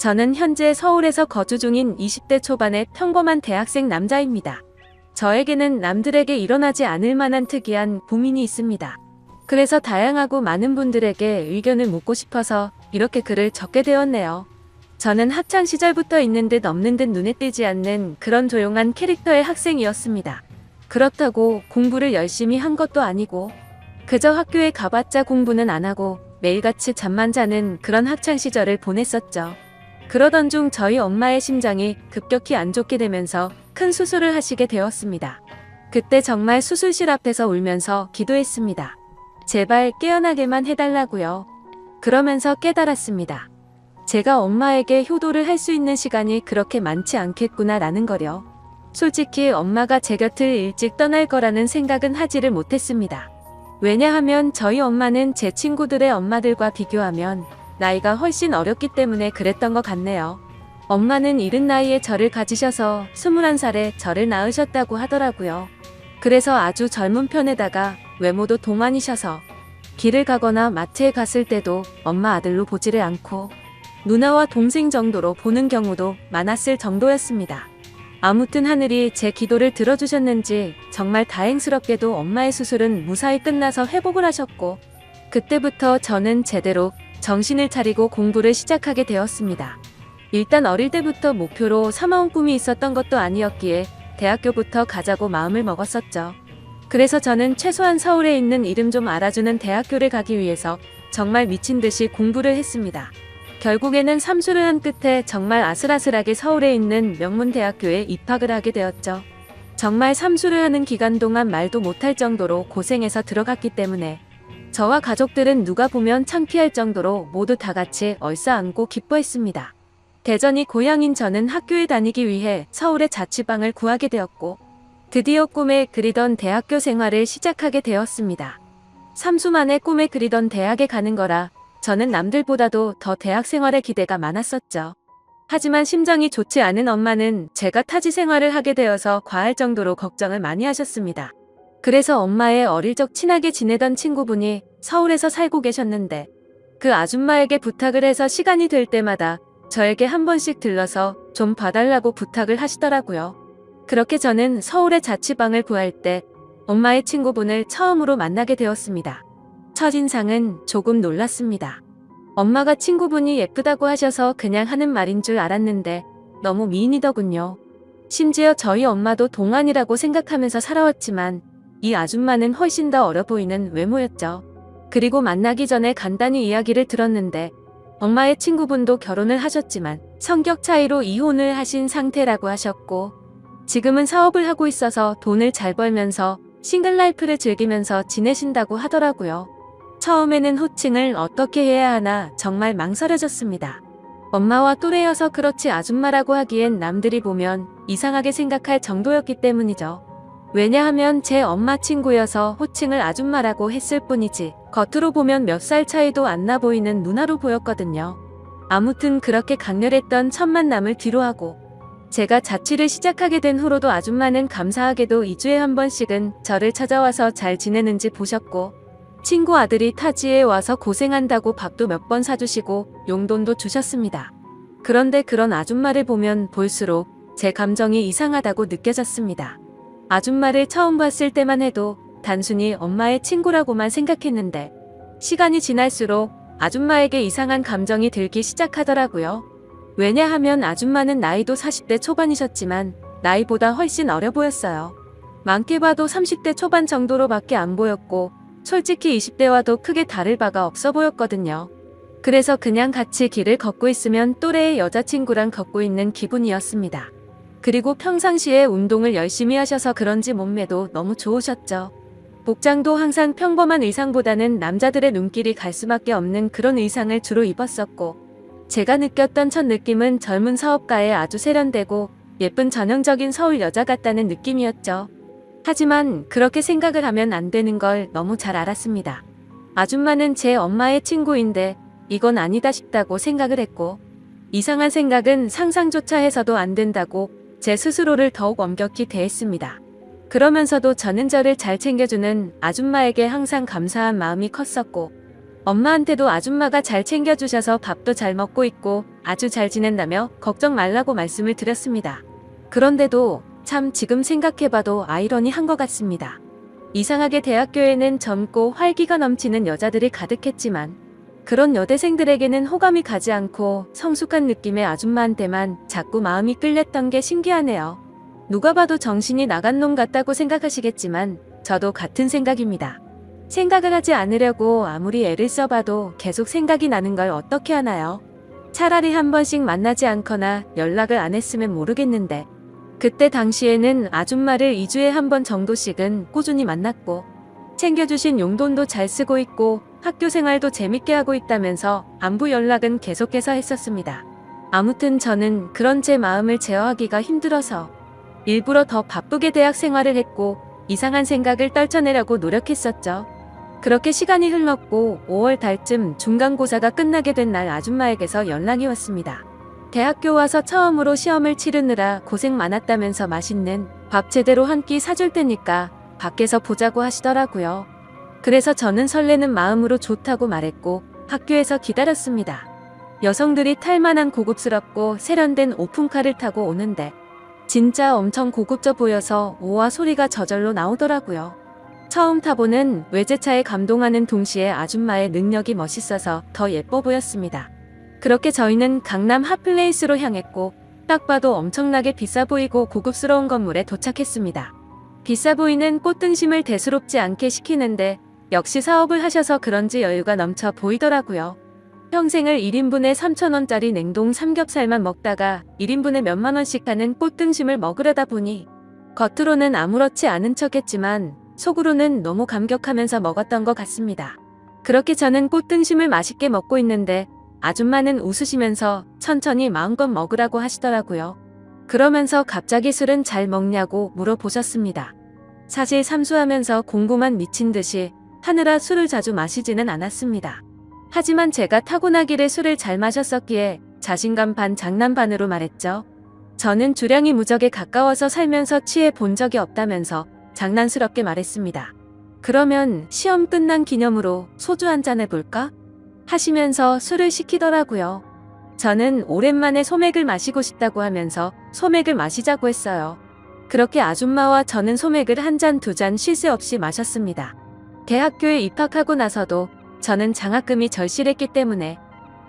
저는 현재 서울에서 거주 중인 20대 초반의 평범한 대학생 남자입니다. 저에게는 남들에게 일어나지 않을 만한 특이한 고민이 있습니다. 그래서 다양하고 많은 분들에게 의견을 묻고 싶어서 이렇게 글을 적게 되었네요. 저는 학창 시절부터 있는 듯 없는 듯 눈에 띄지 않는 그런 조용한 캐릭터의 학생이었습니다. 그렇다고 공부를 열심히 한 것도 아니고 그저 학교에 가봤자 공부는 안 하고 매일같이 잠만 자는 그런 학창 시절을 보냈었죠. 그러던 중 저희 엄마의 심장이 급격히 안 좋게 되면서 큰 수술을 하시게 되었습니다. 그때 정말 수술실 앞에서 울면서 기도했습니다. 제발 깨어나게만 해달라고요. 그러면서 깨달았습니다. 제가 엄마에게 효도를 할 수 있는 시간이 그렇게 많지 않겠구나 라는 거요. 솔직히 엄마가 제 곁을 일찍 떠날 거라는 생각은 하지를 못했습니다. 왜냐하면 저희 엄마는 제 친구들의 엄마들과 비교하면 나이가 훨씬 어렸기 때문에 그랬던 것 같네요. 엄마는 이른 나이에 저를 가지셔서 21살에 저를 낳으셨다고 하더라고요. 그래서 아주 젊은 편에다가 외모도 동안이셔서 길을 가거나 마트에 갔을 때도 엄마 아들로 보지를 않고 누나와 동생 정도로 보는 경우도 많았을 정도였습니다. 아무튼 하늘이 제 기도를 들어주셨는지 정말 다행스럽게도 엄마의 수술은 무사히 끝나서 회복을 하셨고 그때부터 저는 제대로 정신을 차리고 공부를 시작하게 되었습니다. 일단 어릴 때부터 목표로 삼아온 꿈이 있었던 것도 아니었기에 대학교부터 가자고 마음을 먹었었죠. 그래서 저는 최소한 서울에 있는 이름 좀 알아주는 대학교를 가기 위해서 정말 미친 듯이 공부를 했습니다. 결국에는 삼수를 한 끝에 정말 아슬아슬하게 서울에 있는 명문대학교에 입학을 하게 되었죠. 정말 삼수를 하는 기간 동안 말도 못할 정도로 고생해서 들어갔기 때문에 저와 가족들은 누가 보면 창피할 정도로 모두 다 같이 얼싸안고 기뻐했습니다. 대전이 고향인 저는 학교에 다니기 위해 서울의 자취방을 구하게 되었고 드디어 꿈에 그리던 대학교 생활을 시작하게 되었습니다. 삼수 만에 꿈에 그리던 대학에 가는 거라 저는 남들보다도 더 대학 생활에 기대가 많았었죠. 하지만 심정이 좋지 않은 엄마는 제가 타지 생활을 하게 되어서 과할 정도로 걱정을 많이 하셨습니다. 그래서 엄마의 어릴 적 친하게 지내던 친구분이 서울에서 살고 계셨는데 그 아줌마에게 부탁을 해서 시간이 될 때마다 저에게 한 번씩 들러서 좀 봐달라고 부탁을 하시더라고요. 그렇게 저는 서울의 자취방을 구할 때 엄마의 친구분을 처음으로 만나게 되었습니다. 첫인상은 조금 놀랐습니다. 엄마가 친구분이 예쁘다고 하셔서 그냥 하는 말인 줄 알았는데 너무 미인이더군요. 심지어 저희 엄마도 동안이라고 생각하면서 살아왔지만 이 아줌마는 훨씬 더 어려 보이는 외모였죠. 그리고 만나기 전에 간단히 이야기를 들었는데 엄마의 친구분도 결혼을 하셨지만 성격 차이로 이혼을 하신 상태라고 하셨고 지금은 사업을 하고 있어서 돈을 잘 벌면서 싱글 라이프를 즐기면서 지내신다고 하더라고요. 처음에는 호칭을 어떻게 해야 하나 정말 망설여졌습니다. 엄마와 또래여서 그렇지 아줌마라고 하기엔 남들이 보면 이상하게 생각할 정도였기 때문이죠. 왜냐하면 제 엄마 친구여서 호칭을 아줌마라고 했을 뿐이지 겉으로 보면 몇 살 차이도 안 나 보이는 누나로 보였거든요. 아무튼 그렇게 강렬했던 첫 만남을 뒤로하고 제가 자취를 시작하게 된 후로도 아줌마는 감사하게도 2주에 한 번씩은 저를 찾아와서 잘 지내는지 보셨고 친구 아들이 타지에 와서 고생한다고 밥도 몇 번 사주시고 용돈도 주셨습니다. 그런데 그런 아줌마를 보면 볼수록 제 감정이 이상하다고 느껴졌습니다. 아줌마를 처음 봤을 때만 해도 단순히 엄마의 친구라고만 생각했는데 시간이 지날수록 아줌마에게 이상한 감정이 들기 시작하더라고요. 왜냐하면 아줌마는 나이도 40대 초반이셨지만 나이보다 훨씬 어려 보였어요. 많게 봐도 30대 초반 정도로밖에 안 보였고 솔직히 20대와도 크게 다를 바가 없어 보였거든요. 그래서 그냥 같이 길을 걷고 있으면 또래의 여자친구랑 걷고 있는 기분이었습니다. 그리고 평상시에 운동을 열심히 하셔서 그런지 몸매도 너무 좋으셨죠. 복장도 항상 평범한 의상보다는 남자들의 눈길이 갈 수밖에 없는 그런 의상을 주로 입었었고 제가 느꼈던 첫 느낌은 젊은 사업가에 아주 세련되고 예쁜 전형적인 서울 여자 같다는 느낌이었죠. 하지만 그렇게 생각을 하면 안 되는 걸 너무 잘 알았습니다. 아줌마는 제 엄마의 친구인데 이건 아니다 싶다고 생각을 했고 이상한 생각은 상상조차 해서도 안 된다고 제 스스로를 더욱 엄격히 대했습니다. 그러면서도 저는 저를 잘 챙겨주는 아줌마에게 항상 감사한 마음이 컸었고 엄마한테도 아줌마가 잘 챙겨주셔서 밥도 잘 먹고 있고 아주 잘 지낸다며 걱정 말라고 말씀을 드렸습니다. 그런데도 참 지금 생각해봐도 아이러니한 것 같습니다. 이상하게 대학교에는 젊고 활기가 넘치는 여자들이 가득했지만 그런 여대생들에게는 호감이 가지 않고 성숙한 느낌의 아줌마한테만 자꾸 마음이 끌렸던 게 신기하네요. 누가 봐도 정신이 나간 놈 같다고 생각하시겠지만 저도 같은 생각입니다. 생각을 하지 않으려고 아무리 애를 써봐도 계속 생각이 나는 걸 어떻게 하나요? 차라리 한 번씩 만나지 않거나 연락을 안 했으면 모르겠는데 그때 당시에는 아줌마를 2주에 한 번 정도씩은 꾸준히 만났고 챙겨주신 용돈도 잘 쓰고 있고 학교 생활도 재밌게 하고 있다면서 안부 연락은 계속해서 했었습니다. 아무튼 저는 그런 제 마음을 제어하기가 힘들어서 일부러 더 바쁘게 대학 생활을 했고 이상한 생각을 떨쳐내려고 노력했었죠. 그렇게 시간이 흘렀고 5월 달쯤 중간고사가 끝나게 된 날 아줌마에게서 연락이 왔습니다. 대학교 와서 처음으로 시험을 치르느라 고생 많았다면서 맛있는 밥 제대로 한 끼 사줄 테니까 밖에서 보자고 하시더라고요. 그래서 저는 설레는 마음으로 좋다고 말했고 학교에서 기다렸습니다. 여성들이 탈만한 고급스럽고 세련된 오픈카를 타고 오는데 진짜 엄청 고급져 보여서 오와 소리가 저절로 나오더라고요. 처음 타보는 외제차에 감동하는 동시에 아줌마의 능력이 멋있어서 더 예뻐 보였습니다. 그렇게 저희는 강남 핫플레이스로 향했고 딱 봐도 엄청나게 비싸 보이고 고급스러운 건물에 도착했습니다. 비싸 보이는 꽃등심을 대수롭지 않게 시키는데 역시 사업을 하셔서 그런지 여유가 넘쳐 보이더라고요. 평생을 1인분에 3,000원짜리 냉동 삼겹살만 먹다가 1인분에 몇만 원씩 하는 꽃등심을 먹으려다 보니 겉으로는 아무렇지 않은 척했지만 속으로는 너무 감격하면서 먹었던 것 같습니다. 그렇게 저는 꽃등심을 맛있게 먹고 있는데 아줌마는 웃으시면서 천천히 마음껏 먹으라고 하시더라고요. 그러면서 갑자기 술은 잘 먹냐고 물어보셨습니다. 사실 삼수하면서 공부만 미친 듯이 하느라 술을 자주 마시지는 않았습니다. 하지만 제가 타고나기를 술을 잘 마셨었기에 자신감 반 장난 반으로 말했죠. 저는 주량이 무적에 가까워서 살면서 취해 본 적이 없다면서 장난스럽게 말했습니다. 그러면 시험 끝난 기념으로 소주 한잔 해볼까? 하시면서 술을 시키더라고요. 저는 오랜만에 소맥을 마시고 싶다고 하면서 소맥을 마시자고 했어요. 그렇게 아줌마와 저는 소맥을 한 잔 두 잔 쉴 새 없이 마셨습니다. 대학교에 입학하고 나서도 저는 장학금이 절실했기 때문에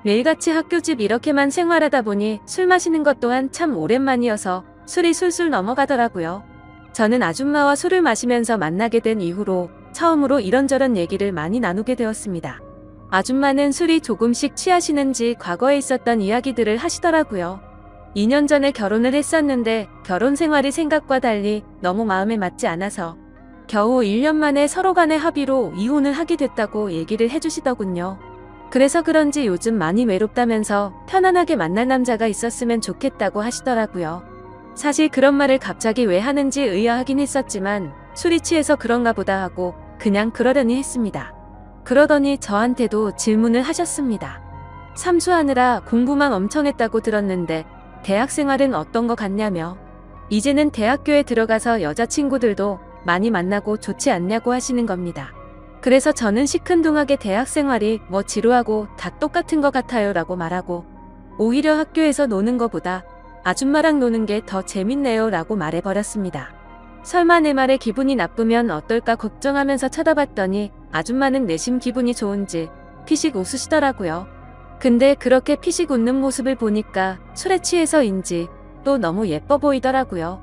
매일같이 학교집 이렇게만 생활하다 보니 술 마시는 것 또한 참 오랜만이어서 술이 술술 넘어가더라고요. 저는 아줌마와 술을 마시면서 만나게 된 이후로 처음으로 이런저런 얘기를 많이 나누게 되었습니다. 아줌마는 술이 조금씩 취하시는지 과거에 있었던 이야기들을 하시더라고요. 2년 전에 결혼을 했었는데 결혼 생활이 생각과 달리 너무 마음에 맞지 않아서 겨우 1년 만에 서로 간의 합의로 이혼을 하게 됐다고 얘기를 해주시더군요. 그래서 그런지 요즘 많이 외롭다면서 편안하게 만날 남자가 있었으면 좋겠다고 하시더라고요. 사실 그런 말을 갑자기 왜 하는지 의아하긴 했었지만 술이 취해서 그런가 보다 하고 그냥 그러려니 했습니다. 그러더니 저한테도 질문을 하셨습니다. 삼수하느라 공부만 엄청 했다고 들었는데 대학 생활은 어떤 거 같냐며. 이제는 대학교에 들어가서 여자친구들도 많이 만나고 좋지 않냐고 하시는 겁니다. 그래서 저는 시큰둥하게 대학 생활이 뭐 지루하고 다 똑같은 것 같아요 라고 말하고 오히려 학교에서 노는 것보다 아줌마랑 노는 게 더 재밌네요 라고 말해버렸습니다. 설마 내 말에 기분이 나쁘면 어떨까 걱정하면서 쳐다봤더니 아줌마는 내심 기분이 좋은지 피식 웃으시더라고요. 근데 그렇게 피식 웃는 모습을 보니까 술에 취해서인지 또 너무 예뻐 보이더라고요.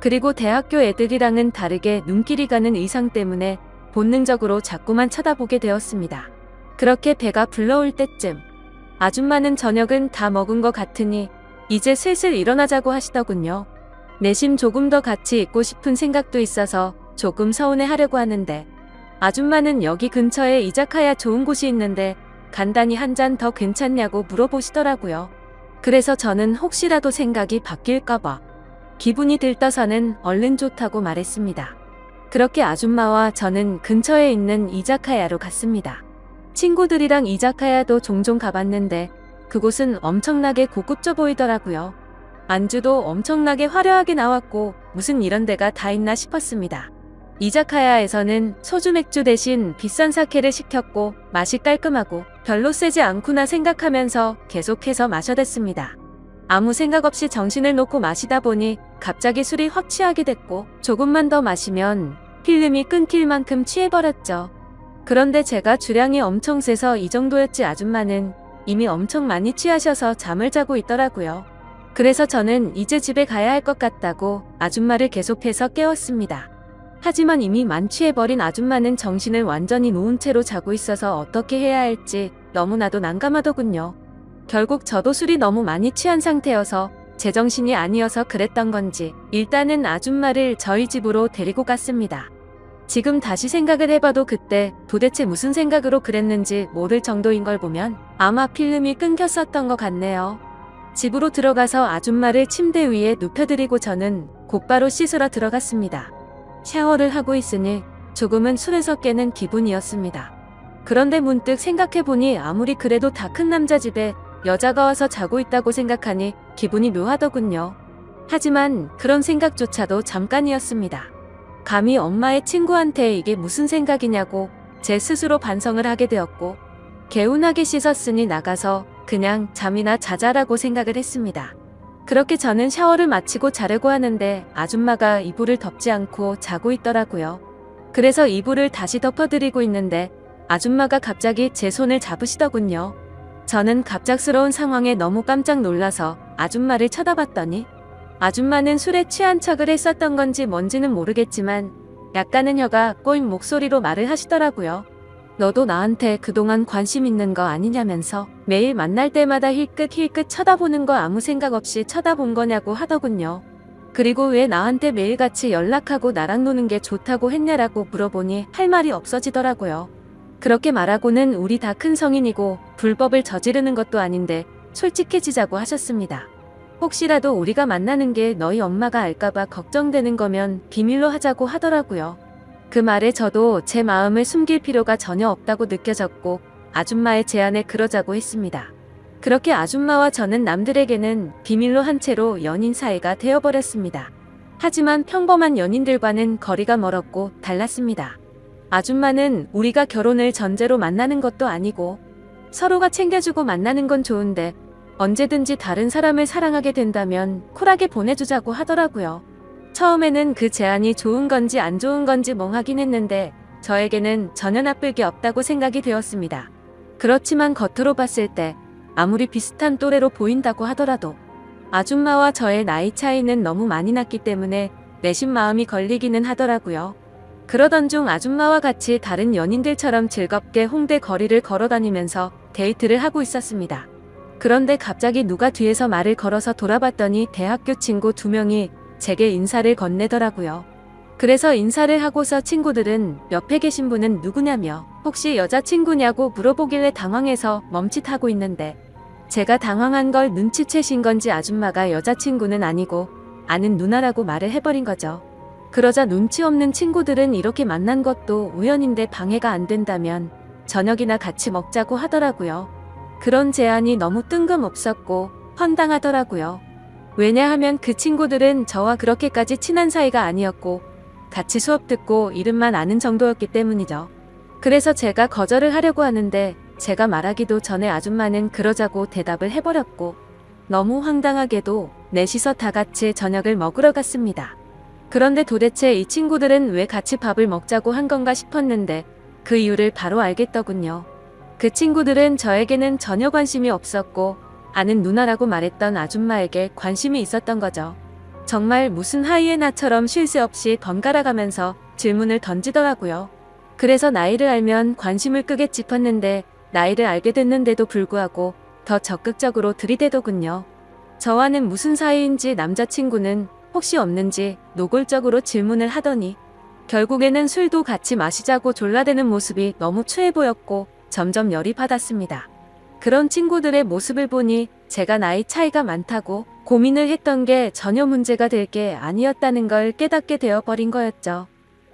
그리고 대학교 애들이랑은 다르게 눈길이 가는 의상 때문에 본능적으로 자꾸만 쳐다보게 되었습니다. 그렇게 배가 불러올 때쯤 아줌마는 저녁은 다 먹은 것 같으니 이제 슬슬 일어나자고 하시더군요. 내심 조금 더 같이 있고 싶은 생각도 있어서 조금 서운해하려고 하는데 아줌마는 여기 근처에 이자카야 좋은 곳이 있는데 간단히 한 잔 더 괜찮냐고 물어보시더라고요. 그래서 저는 혹시라도 생각이 바뀔까봐 기분이 들떠서는 얼른 좋다고 말했습니다. 그렇게 아줌마와 저는 근처에 있는 이자카야로 갔습니다. 친구들이랑 이자카야도 종종 가봤는데 그곳은 엄청나게 고급져 보이더라고요. 안주도 엄청나게 화려하게 나왔고 무슨 이런 데가 다 있나 싶었습니다. 이자카야에서는 소주 맥주 대신 비싼 사케를 시켰고 맛이 깔끔하고 별로 세지 않구나 생각하면서 계속해서 마셔댔습니다. 아무 생각 없이 정신을 놓고 마시다 보니 갑자기 술이 확 취하게 됐고 조금만 더 마시면 필름이 끊길 만큼 취해버렸죠. 그런데 제가 주량이 엄청 세서 이 정도였지 아줌마는 이미 엄청 많이 취하셔서 잠을 자고 있더라고요. 그래서 저는 이제 집에 가야 할 것 같다고 아줌마를 계속해서 깨웠습니다. 하지만 이미 만취해버린 아줌마는 정신을 완전히 놓은 채로 자고 있어서 어떻게 해야 할지 너무나도 난감하더군요. 결국 저도 술이 너무 많이 취한 상태여서 제정신이 아니어서 그랬던 건지 일단은 아줌마를 저희 집으로 데리고 갔습니다. 지금 다시 생각을 해봐도 그때 도대체 무슨 생각으로 그랬는지 모를 정도인 걸 보면 아마 필름이 끊겼었던 것 같네요. 집으로 들어가서 아줌마를 침대 위에 눕혀드리고 저는 곧바로 씻으러 들어갔습니다. 샤워를 하고 있으니 조금은 술에서 깨는 기분이었습니다. 그런데 문득 생각해보니 아무리 그래도 다 큰 남자 집에 여자가 와서 자고 있다고 생각하니 기분이 묘하더군요. 하지만 그런 생각조차도 잠깐이었습니다. 감히 엄마의 친구한테 이게 무슨 생각이냐고 제 스스로 반성을 하게 되었고 개운하게 씻었으니 나가서 그냥 잠이나 자자라고 생각을 했습니다. 그렇게 저는 샤워를 마치고 자려고 하는데 아줌마가 이불을 덮지 않고 자고 있더라고요. 그래서 이불을 다시 덮어드리고 있는데 아줌마가 갑자기 제 손을 잡으시더군요. 저는 갑작스러운 상황에 너무 깜짝 놀라서 아줌마를 쳐다봤더니 아줌마는 술에 취한 척을 했었던 건지 뭔지는 모르겠지만 약간은 혀가 꼬인 목소리로 말을 하시더라고요. 너도 나한테 그동안 관심 있는 거 아니냐면서 매일 만날 때마다 힐끗힐끗 쳐다보는 거 아무 생각 없이 쳐다본 거냐고 하더군요. 그리고 왜 나한테 매일같이 연락하고 나랑 노는 게 좋다고 했냐라고 물어보니 할 말이 없어지더라고요. 그렇게 말하고는 우리 다 큰 성인이고 불법을 저지르는 것도 아닌데 솔직해지자고 하셨습니다. 혹시라도 우리가 만나는 게 너희 엄마가 알까봐 걱정되는 거면 비밀로 하자고 하더라고요. 그 말에 저도 제 마음을 숨길 필요가 전혀 없다고 느껴졌고 아줌마의 제안에 그러자고 했습니다. 그렇게 아줌마와 저는 남들에게는 비밀로 한 채로 연인 사이가 되어버렸습니다. 하지만 평범한 연인들과는 거리가 멀었고 달랐습니다. 아줌마는 우리가 결혼을 전제로 만나는 것도 아니고 서로가 챙겨주고 만나는 건 좋은데 언제든지 다른 사람을 사랑하게 된다면 쿨하게 보내주자고 하더라고요. 처음에는 그 제안이 좋은 건지 안 좋은 건지 멍하긴 했는데 저에게는 전혀 나쁠 게 없다고 생각이 되었습니다. 그렇지만 겉으로 봤을 때 아무리 비슷한 또래로 보인다고 하더라도 아줌마와 저의 나이 차이는 너무 많이 났기 때문에 내심 마음이 걸리기는 하더라고요. 그러던 중 아줌마와 같이 다른 연인들처럼 즐겁게 홍대 거리를 걸어다니면서 데이트를 하고 있었습니다. 그런데 갑자기 누가 뒤에서 말을 걸어서 돌아봤더니 대학교 친구 2명이 제게 인사를 건네더라고요. 그래서 인사를 하고서 친구들은 옆에 계신 분은 누구냐며 혹시 여자친구냐고 물어보길래 당황해서 멈칫하고 있는데 제가 당황한 걸 눈치채신 건지 아줌마가 여자친구는 아니고 아는 누나라고 말을 해버린 거죠. 그러자 눈치 없는 친구들은 이렇게 만난 것도 우연인데 방해가 안 된다면 저녁이나 같이 먹자고 하더라고요. 그런 제안이 너무 뜬금없었고 황당하더라고요. 왜냐하면 그 친구들은 저와 그렇게까지 친한 사이가 아니었고 같이 수업 듣고 이름만 아는 정도였기 때문이죠. 그래서 제가 거절을 하려고 하는데 제가 말하기도 전에 아줌마는 그러자고 대답을 해버렸고 너무 황당하게도 넷이서 다 같이 저녁을 먹으러 갔습니다. 그런데 도대체 이 친구들은 왜 같이 밥을 먹자고 한 건가 싶었는데 그 이유를 바로 알겠더군요. 그 친구들은 저에게는 전혀 관심이 없었고 아는 누나라고 말했던 아줌마에게 관심이 있었던 거죠. 정말 무슨 하이에나처럼 쉴 새 없이 번갈아 가면서 질문을 던지더라고요. 그래서 나이를 알면 관심을 끄게 짚었는데 나이를 알게 됐는데도 불구하고 더 적극적으로 들이대더군요. 저와는 무슨 사이인지 남자친구는 혹시 없는지 노골적으로 질문을 하더니 결국에는 술도 같이 마시자고 졸라대는 모습이 너무 추해 보였고 점점 열이 받았습니다. 그런 친구들의 모습을 보니 제가 나이 차이가 많다고 고민을 했던 게 전혀 문제가 될 게 아니었다는 걸 깨닫게 되어버린 거였죠.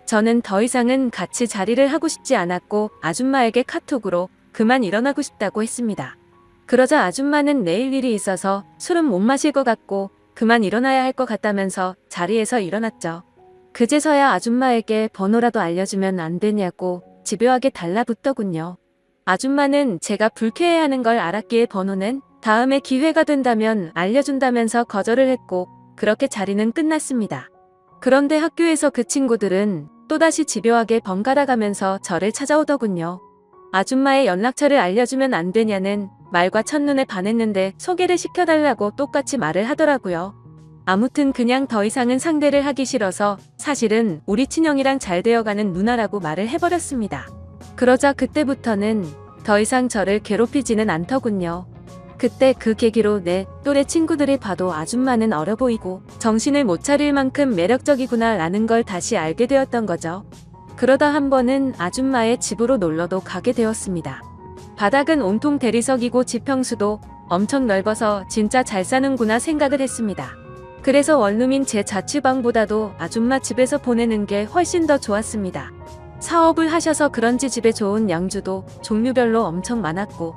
저는 더 이상은 같이 자리를 하고 싶지 않았고 아줌마에게 카톡으로 그만 일어나고 싶다고 했습니다. 그러자 아줌마는 내일 일이 있어서 술은 못 마실 것 같고 그만 일어나야 할 것 같다면서 자리에서 일어났죠. 그제서야 아줌마에게 번호라도 알려주면 안 되냐고 집요하게 달라붙더군요. 아줌마는 제가 불쾌해하는 걸 알았기에 번호는 다음에 기회가 된다면 알려준다면서 거절을 했고 그렇게 자리는 끝났습니다. 그런데 학교에서 그 친구들은 또다시 집요하게 번갈아 가면서 저를 찾아오더군요. 아줌마의 연락처를 알려주면 안 되냐는 말과 첫눈에 반했는데 소개를 시켜달라고 똑같이 말을 하더라고요. 아무튼 그냥 더 이상은 상대를 하기 싫어서 사실은 우리 친형이랑 잘 되어가는 누나라고 말을 해버렸습니다. 그러자 그때부터는 더 이상 저를 괴롭히지는 않더군요. 그때 그 계기로 내 또래 친구들이 봐도 아줌마는 어려 보이고 정신을 못 차릴 만큼 매력적이구나 라는 걸 다시 알게 되었던 거죠. 그러다 한 번은 아줌마의 집으로 놀러도 가게 되었습니다. 바닥은 온통 대리석이고 지평수도 엄청 넓어서 진짜 잘 사는구나 생각을 했습니다. 그래서 원룸인 제 자취방보다도 아줌마 집에서 보내는 게 훨씬 더 좋았습니다. 사업을 하셔서 그런지 집에 좋은 양주도 종류별로 엄청 많았고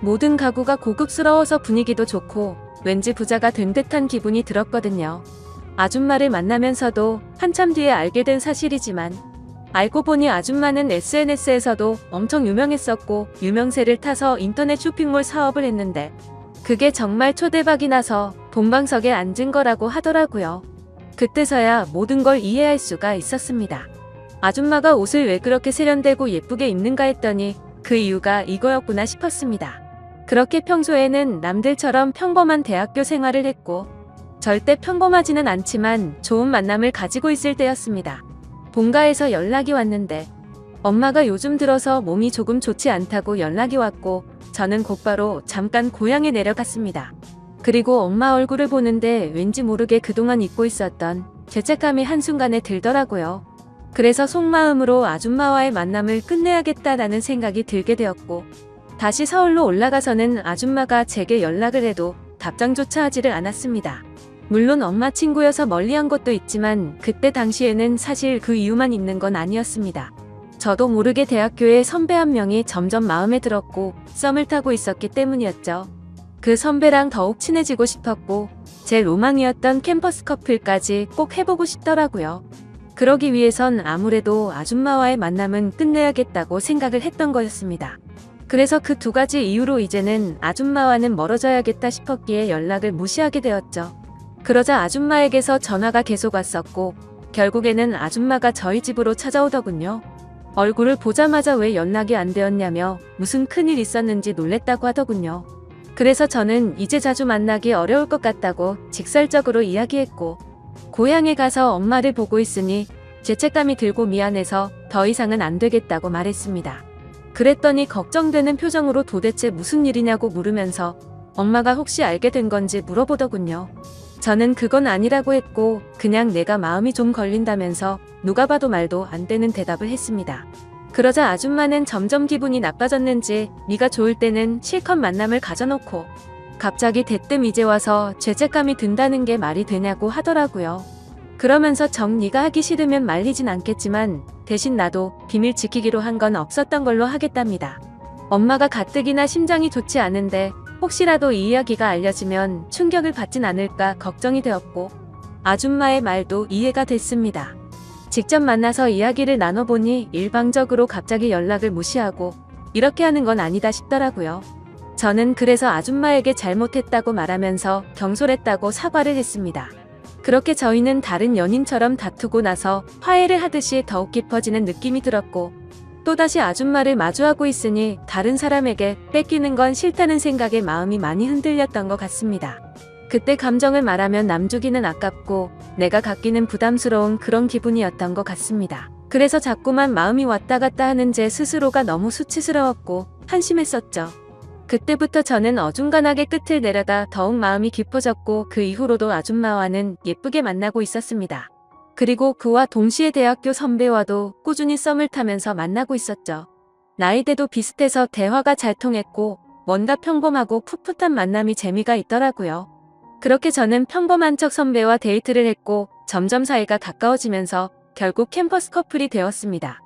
모든 가구가 고급스러워서 분위기도 좋고 왠지 부자가 된 듯한 기분이 들었거든요. 아줌마를 만나면서도 한참 뒤에 알게 된 사실이지만 알고 보니 아줌마는 SNS에서도 엄청 유명했었고 유명세를 타서 인터넷 쇼핑몰 사업을 했는데 그게 정말 초대박이 나서 본방석에 앉은 거라고 하더라고요. 그때서야 모든 걸 이해할 수가 있었습니다. 아줌마가 옷을 왜 그렇게 세련되고 예쁘게 입는가 했더니 그 이유가 이거였구나 싶었습니다. 그렇게 평소에는 남들처럼 평범한 대학교 생활을 했고 절대 평범하지는 않지만 좋은 만남을 가지고 있을 때였습니다. 본가에서 연락이 왔는데 엄마가 요즘 들어서 몸이 조금 좋지 않다고 연락이 왔고 저는 곧바로 잠깐 고향에 내려갔습니다. 그리고 엄마 얼굴을 보는데 왠지 모르게 그동안 잊고 있었던 죄책감이 한순간에 들더라고요. 그래서 속마음으로 아줌마와의 만남을 끝내야겠다라는 생각이 들게 되었고 다시 서울로 올라가서는 아줌마가 제게 연락을 해도 답장조차 하지를 않았습니다. 물론 엄마 친구여서 멀리한 것도 있지만 그때 당시에는 사실 그 이유만 있는 건 아니었습니다. 저도 모르게 대학교에 선배 한 명이 점점 마음에 들었고 썸을 타고 있었기 때문이었죠. 그 선배랑 더욱 친해지고 싶었고 제 로망이었던 캠퍼스 커플까지 꼭 해보고 싶더라고요. 그러기 위해선 아무래도 아줌마와의 만남은 끝내야겠다고 생각을 했던 거였습니다. 그래서 그 두 가지 이유로 이제는 아줌마와는 멀어져야겠다 싶었기에 연락을 무시하게 되었죠. 그러자 아줌마에게서 전화가 계속 왔었고 결국에는 아줌마가 저희 집으로 찾아오더군요. 얼굴을 보자마자 왜 연락이 안 되었냐며 무슨 큰일 있었는지 놀랬다고 하더군요. 그래서 저는 이제 자주 만나기 어려울 것 같다고 직설적으로 이야기했고 고향에 가서 엄마를 보고 있으니 죄책감이 들고 미안해서 더 이상은 안 되겠다고 말했습니다. 그랬더니 걱정되는 표정으로 도대체 무슨 일이냐고 물으면서 엄마가 혹시 알게 된 건지 물어보더군요. 저는 그건 아니라고 했고 그냥 내가 마음이 좀 걸린다면서 누가 봐도 말도 안 되는 대답을 했습니다. 그러자 아줌마는 점점 기분이 나빠졌는지 네가 좋을 때는 실컷 만남을 가져놓고 갑자기 대뜸 이제 와서 죄책감이 든다는 게 말이 되냐고 하더라고요. 그러면서 정 네가 하기 싫으면 말리진 않겠지만 대신 나도 비밀 지키기로 한 건 없었던 걸로 하겠답니다. 엄마가 가뜩이나 심장이 좋지 않은데 혹시라도 이 이야기가 알려지면 충격을 받진 않을까 걱정이 되었고 아줌마의 말도 이해가 됐습니다. 직접 만나서 이야기를 나눠보니 일방적으로 갑자기 연락을 무시하고 이렇게 하는 건 아니다 싶더라고요. 저는 그래서 아줌마에게 잘못했다고 말하면서 경솔했다고 사과를 했습니다. 그렇게 저희는 다른 연인처럼 다투고 나서 화해를 하듯이 더욱 깊어지는 느낌이 들었고 또다시 아줌마를 마주하고 있으니 다른 사람에게 뺏기는 건 싫다는 생각에 마음이 많이 흔들렸던 것 같습니다. 그때 감정을 말하면 남주기는 아깝고 내가 갖기는 부담스러운 그런 기분이었던 것 같습니다. 그래서 자꾸만 마음이 왔다 갔다 하는 제 스스로가 너무 수치스러웠고 한심했었죠. 그때부터 저는 어중간하게 끝을 내려다 더욱 마음이 깊어졌고 그 이후로도 아줌마와는 예쁘게 만나고 있었습니다. 그리고 그와 동시에 대학교 선배와도 꾸준히 썸을 타면서 만나고 있었죠. 나이대도 비슷해서 대화가 잘 통했고 뭔가 평범하고 풋풋한 만남이 재미가 있더라고요. 그렇게 저는 평범한 척 선배와 데이트를 했고 점점 사이가 가까워지면서 결국 캠퍼스 커플이 되었습니다.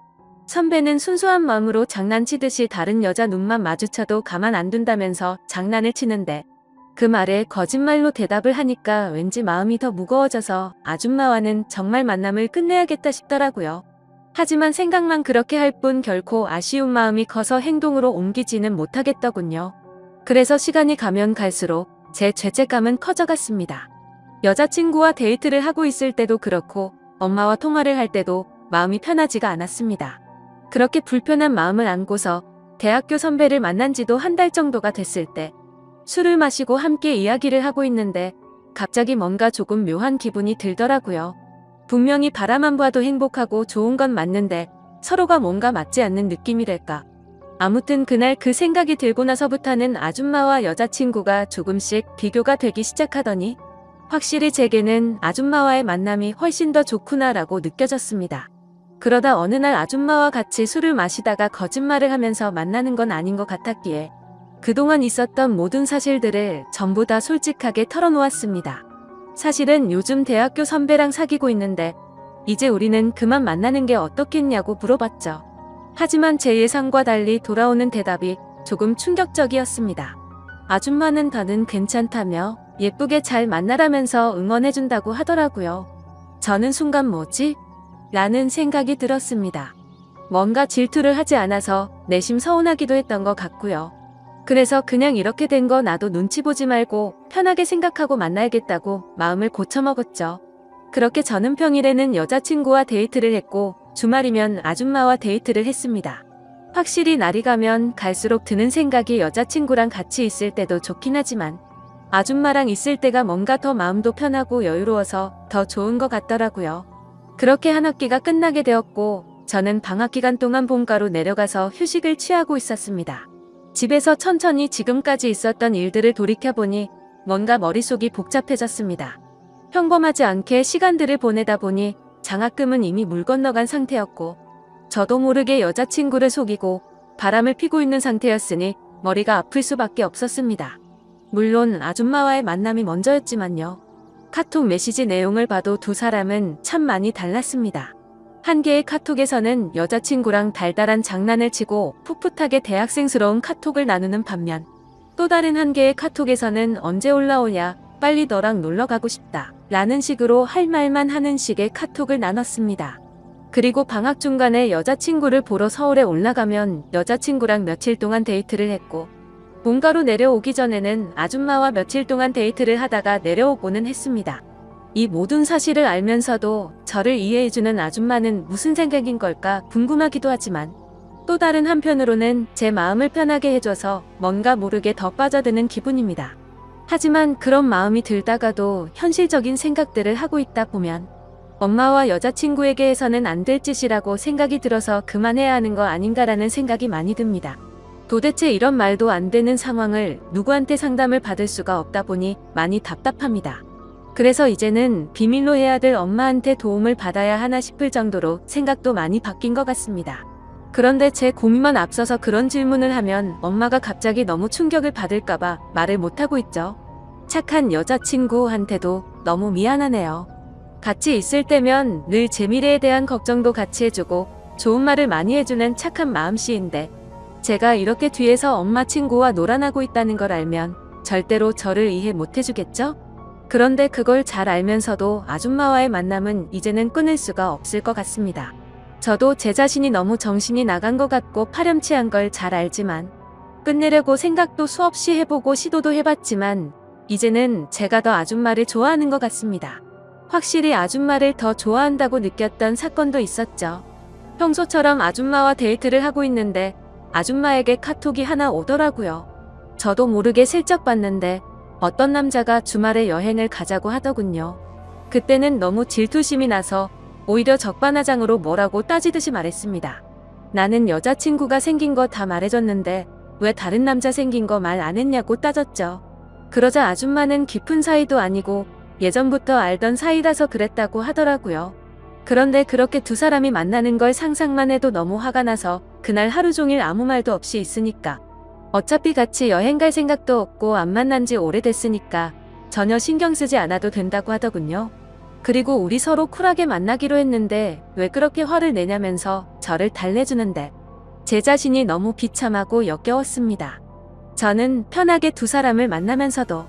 선배는 순수한 마음으로 장난치듯이 다른 여자 눈만 마주쳐도 가만 안 둔다면서 장난을 치는데 그 말에 거짓말로 대답을 하니까 왠지 마음이 더 무거워져서 아줌마와는 정말 만남을 끝내야겠다 싶더라고요. 하지만 생각만 그렇게 할 뿐 결코 아쉬운 마음이 커서 행동으로 옮기지는 못하겠더군요. 그래서 시간이 가면 갈수록 제 죄책감은 커져갔습니다. 여자친구와 데이트를 하고 있을 때도 그렇고 엄마와 통화를 할 때도 마음이 편하지가 않았습니다. 그렇게 불편한 마음을 안고서 대학교 선배를 만난 지도 한 달 정도가 됐을 때 술을 마시고 함께 이야기를 하고 있는데 갑자기 뭔가 조금 묘한 기분이 들더라고요. 분명히 바라만 봐도 행복하고 좋은 건 맞는데 서로가 뭔가 맞지 않는 느낌이랄까. 아무튼 그날 그 생각이 들고 나서부터는 아줌마와 여자친구가 조금씩 비교가 되기 시작하더니 확실히 제게는 아줌마와의 만남이 훨씬 더 좋구나라고 느껴졌습니다. 그러다 어느 날 아줌마와 같이 술을 마시다가 거짓말을 하면서 만나는 건 아닌 것 같았기에 그동안 있었던 모든 사실들을 전부 다 솔직하게 털어놓았습니다. 사실은 요즘 대학교 선배랑 사귀고 있는데 이제 우리는 그만 만나는 게 어떻겠냐고 물어봤죠. 하지만 제 예상과 달리 돌아오는 대답이 조금 충격적이었습니다. 아줌마는 더는 괜찮다며 예쁘게 잘 만나라면서 응원해준다고 하더라고요. 저는 순간 뭐지? 라는 생각이 들었습니다. 뭔가 질투를 하지 않아서 내심 서운하기도 했던 것 같고요. 그래서 그냥 이렇게 된 거 나도 눈치 보지 말고 편하게 생각하고 만나야겠다고 마음을 고쳐먹었죠. 그렇게 저는 평일에는 여자친구와 데이트를 했고 주말이면 아줌마와 데이트를 했습니다. 확실히 날이 가면 갈수록 드는 생각이 여자친구랑 같이 있을 때도 좋긴 하지만 아줌마랑 있을 때가 뭔가 더 마음도 편하고 여유로워서 더 좋은 것 같더라고요. 그렇게 한 학기가 끝나게 되었고 저는 방학 기간 동안 본가로 내려가서 휴식을 취하고 있었습니다. 집에서 천천히 지금까지 있었던 일들을 돌이켜보니 뭔가 머릿속이 복잡해졌습니다. 평범하지 않게 시간들을 보내다 보니 장학금은 이미 물 건너간 상태였고 저도 모르게 여자친구를 속이고 바람을 피고 있는 상태였으니 머리가 아플 수밖에 없었습니다. 물론 아줌마와의 만남이 먼저였지만요. 카톡 메시지 내용을 봐도 두 사람은 참 많이 달랐습니다. 한 개의 카톡에서는 여자친구랑 달달한 장난을 치고 풋풋하게 대학생스러운 카톡을 나누는 반면 또 다른 한 개의 카톡에서는 언제 올라오냐, 빨리 너랑 놀러 가고 싶다 라는 식으로 할 말만 하는 식의 카톡을 나눴습니다. 그리고 방학 중간에 여자친구를 보러 서울에 올라가면 여자친구랑 며칠 동안 데이트를 했고 본가로 내려오기 전에는 아줌마와 며칠 동안 데이트를 하다가 내려오고는 했습니다. 이 모든 사실을 알면서도 저를 이해해주는 아줌마는 무슨 생각인 걸까 궁금하기도 하지만 또 다른 한편으로는 제 마음을 편하게 해줘서 뭔가 모르게 더 빠져드는 기분입니다. 하지만 그런 마음이 들다가도 현실적인 생각들을 하고 있다 보면 엄마와 여자친구에게 해서는 안 될 짓이라고 생각이 들어서 그만해야 하는 거 아닌가라는 생각이 많이 듭니다. 도대체 이런 말도 안 되는 상황을 누구한테 상담을 받을 수가 없다 보니 많이 답답합니다. 그래서 이제는 비밀로 해야 될 엄마한테 도움을 받아야 하나 싶을 정도로 생각도 많이 바뀐 것 같습니다. 그런데 제 고민만 앞서서 그런 질문을 하면 엄마가 갑자기 너무 충격을 받을까봐 말을 못하고 있죠. 착한 여자친구한테도 너무 미안하네요. 같이 있을 때면 늘 제 미래에 대한 걱정도 같이 해주고 좋은 말을 많이 해주는 착한 마음씨인데 제가 이렇게 뒤에서 엄마 친구와 놀아나고 있다는 걸 알면 절대로 저를 이해 못해주겠죠? 그런데 그걸 잘 알면서도 아줌마와의 만남은 이제는 끊을 수가 없을 것 같습니다. 저도 제 자신이 너무 정신이 나간 것 같고 파렴치한 걸 잘 알지만 끝내려고 생각도 수없이 해보고 시도도 해봤지만 이제는 제가 더 아줌마를 좋아하는 것 같습니다. 확실히 아줌마를 더 좋아한다고 느꼈던 사건도 있었죠. 평소처럼 아줌마와 데이트를 하고 있는데 아줌마에게 카톡이 하나 오더라고요. 저도 모르게 슬쩍 봤는데 어떤 남자가 주말에 여행을 가자고 하더군요. 그때는 너무 질투심이 나서 오히려 적반하장으로 뭐라고 따지듯이 말했습니다. 나는 여자친구가 생긴 거 다 말해줬는데 왜 다른 남자 생긴 거 말 안 했냐고 따졌죠. 그러자 아줌마는 깊은 사이도 아니고 예전부터 알던 사이라서 그랬다고 하더라고요. 그런데 그렇게 두 사람이 만나는 걸 상상만 해도 너무 화가 나서 그날 하루 종일 아무 말도 없이 있으니까 어차피 같이 여행 갈 생각도 없고 안 만난 지 오래됐으니까 전혀 신경 쓰지 않아도 된다고 하더군요. 그리고 우리 서로 쿨하게 만나기로 했는데 왜 그렇게 화를 내냐면서 저를 달래주는데 제 자신이 너무 비참하고 역겨웠습니다. 저는 편하게 두 사람을 만나면서도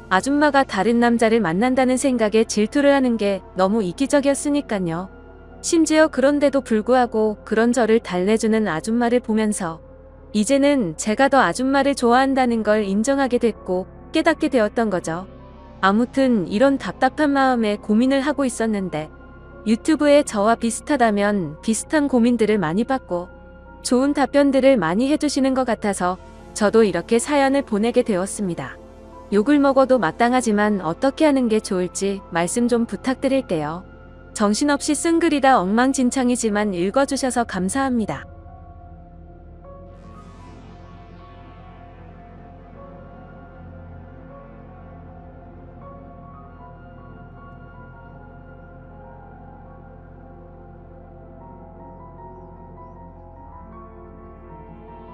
아줌마가 다른 남자를 만난다는 생각에 질투를 하는 게 너무 이기적이었으니까요. 심지어 그런데도 불구하고 그런 저를 달래주는 아줌마를 보면서 이제는 제가 더 아줌마를 좋아한다는 걸 인정하게 됐고 깨닫게 되었던 거죠. 아무튼 이런 답답한 마음에 고민을 하고 있었는데 유튜브에 저와 비슷하다면 비슷한 고민들을 많이 받고 좋은 답변들을 많이 해주시는 것 같아서 저도 이렇게 사연을 보내게 되었습니다. 욕을 먹어도 마땅하지만 어떻게 하는 게 좋을지 말씀 좀 부탁드릴게요. 정신없이 쓴 글이라 엉망진창이지만 읽어주셔서 감사합니다.